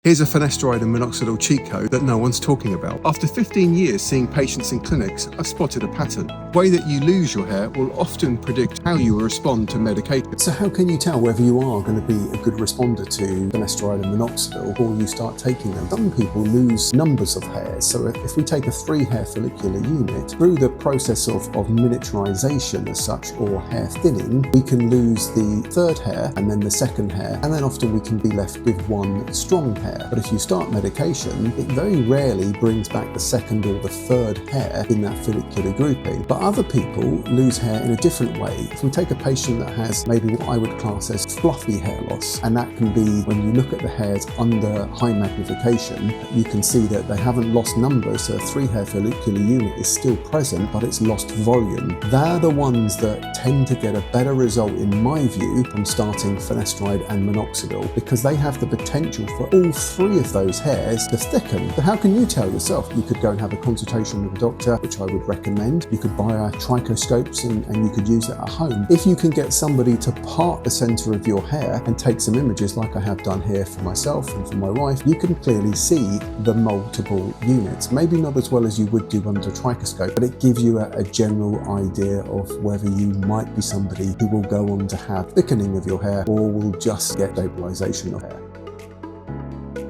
Here's a finasteride and minoxidil cheat code that no one's talking about. After 15 years seeing patients in clinics, I've spotted a pattern. The way that you lose your hair will often predict how you will respond to medication. So how can you tell whether you are going to be a good responder to finasteride and minoxidil before you start taking them? Some people lose numbers of hairs. So if we take a 3-hair follicular unit, through the process of miniaturization as such, or hair thinning, we can lose the 3rd hair and then the 2nd hair, and then often we can be left with 1 strong hair. But if you start medication, it very rarely brings back the 2nd or the 3rd hair in that follicular grouping. But other people lose hair in a different way. If we take a patient that has maybe what I would class as fluffy hair loss, and that can be when you look at the hairs under high magnification, you can see that they haven't lost numbers, so a 3-hair follicular unit is still present, but it's lost volume. They're the ones that tend to get a better result, in my view, from starting finasteride and minoxidil, because they have the potential for all 3 of those hairs to thicken. But how can you tell yourself? You could go and have a consultation with a doctor, which I would recommend. You could buy our trichoscopes and you could use it at home. If you can get somebody to part the center of your hair and take some images like I have done here for myself and for my wife, you can clearly see the multiple units. Maybe not as well as you would do under a trichoscope, but it gives you a general idea of whether you might be somebody who will go on to have thickening of your hair or will just get stabilization of hair.